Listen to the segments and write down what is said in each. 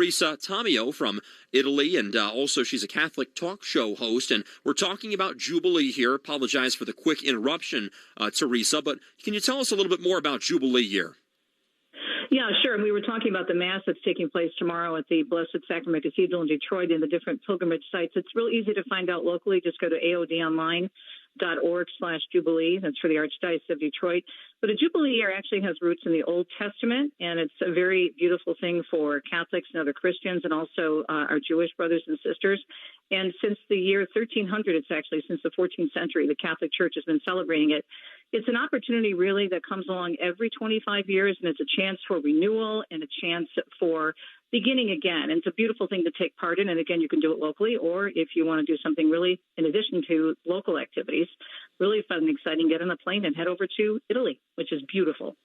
Teresa Tomeo from Italy, and also she's a Catholic talk show host, and we're talking about Jubilee here. Apologize for the quick interruption, Teresa, but can you tell us a little bit more about Jubilee Year? Yeah, sure. And we were talking about the Mass that's taking place tomorrow at the Blessed Sacrament Cathedral in Detroit and the different pilgrimage sites. It's real easy to find out locally. Just go to aodonline.org/Jubilee. That's for the Archdiocese of Detroit. But a Jubilee Year actually has roots in the Old Testament, and it's a very beautiful thing for Catholics and other Christians and also our Jewish brothers and sisters. And since the year 1300, it's actually since the 14th century, the Catholic Church has been celebrating it. It's an opportunity really that comes along every 25 years, and it's a chance for renewal and a chance for beginning again. And it's a beautiful thing to take part in. And again, you can do it locally, or if you want to do something really in addition to local activities, really fun and exciting, get on a plane and head over to Italy, which is beautiful.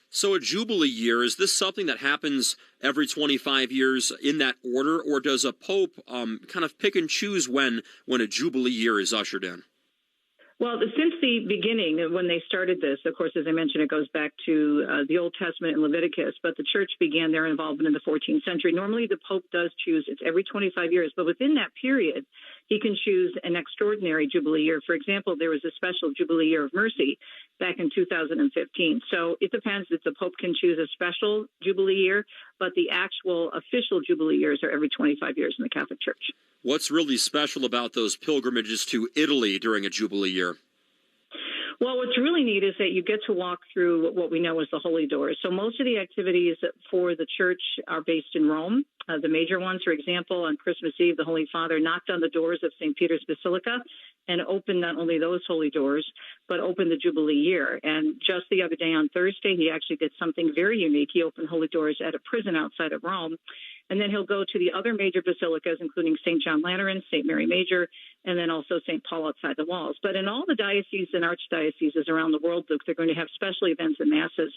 So a Jubilee Year, is this something that happens every 25 years in that order, or does a pope kind of pick and choose when a Jubilee Year is ushered in? Well, since the beginning, when they started this, of course, as I mentioned, it goes back to the Old Testament and Leviticus, but the church began their involvement in the 14th century. Normally, the Pope does choose, it's every 25 years, but within that period, he can choose an extraordinary Jubilee Year. For example, there was a special Jubilee Year of Mercy back in 2015. So it depends if the Pope can choose a special Jubilee Year, but the actual official Jubilee Years are every 25 years in the Catholic Church. What's really special about those pilgrimages to Italy during a Jubilee Year? Well, what's really neat is that you get to walk through what we know as the Holy Doors. So most of the activities for the church are based in Rome. The major ones, for example, on Christmas Eve, the Holy Father knocked on the doors of St. Peter's Basilica and opened not only those holy doors, but opened the Jubilee Year. And just the other day on Thursday, he actually did something very unique. He opened holy doors at a prison outside of Rome. And then he'll go to the other major basilicas, including St. John Lateran, St. Mary Major, and then also St. Paul outside the walls. But in all the dioceses and archdioceses around the world, Luke, they're going to have special events and masses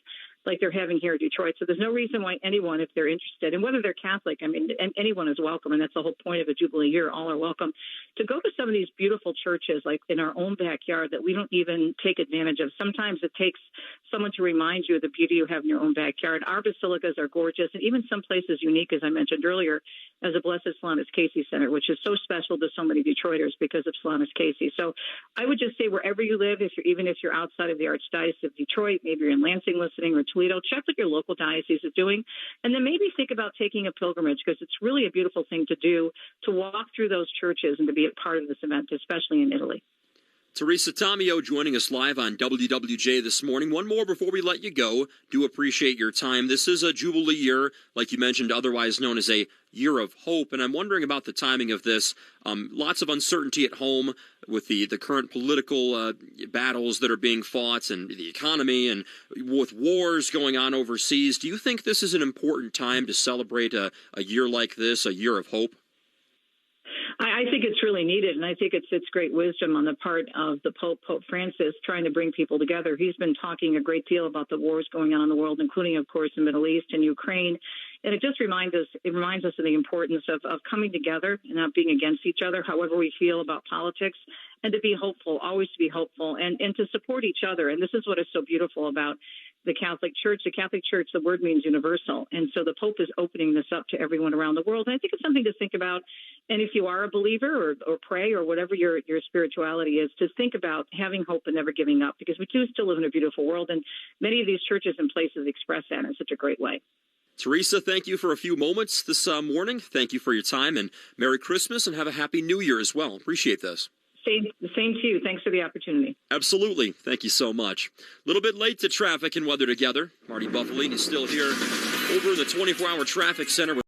like they're having here in Detroit. So there's no reason why anyone, if they're interested, and whether they're Catholic, I mean, anyone is welcome, and that's the whole point of a Jubilee Year. All are welcome to go to some of these beautiful churches, like in our own backyard, that we don't even take advantage of. Sometimes it takes someone to remind you of the beauty you have in your own backyard. Our basilicas are gorgeous, and even some places unique, as I mentioned earlier, as a Blessed Sloanus Casey Center, which is so special to so many Detroiters because of Sloanus Casey. So I would just say wherever you live, even if you're outside of the Archdiocese of Detroit, maybe you're in Lansing listening or Toledo, check what your local diocese is doing, and then maybe think about taking a pilgrimage, because it's really a beautiful thing to do, to walk through those churches and to be a part of this event, especially in Italy. Teresa Tomeo joining us live on WWJ this morning. One more before we let you go. Do appreciate your time. This is a Jubilee Year, like you mentioned, otherwise known as a Year of Hope, and I'm wondering about the timing of this. Lots of uncertainty at home with the current political battles that are being fought and the economy, and with wars going on overseas. Do you think this is an important time to celebrate a year like this, a Year of Hope? I think it's really needed, and I think it's great wisdom on the part of the Pope Francis, trying to bring people together. He's been talking a great deal about the wars going on in the world, including, of course, the Middle East and Ukraine. And it just reminds us of the importance of coming together and not being against each other, however we feel about politics, and to be hopeful, always to be hopeful, and to support each other. And this is what is so beautiful about the Catholic Church. The Catholic Church, the word means universal. And so the Pope is opening this up to everyone around the world. And I think it's something to think about. And if you are a believer or pray or whatever your spirituality is, to think about having hope and never giving up, because we do still live in a beautiful world. And many of these churches and places express that in such a great way. Teresa, thank you for a few moments this morning. Thank you for your time, and Merry Christmas, and have a Happy New Year as well. Appreciate this. Same to you. Thanks for the opportunity. Absolutely. Thank you so much. A little bit late to traffic and weather together. Marty Buffalini is still here over in the 24-hour traffic center.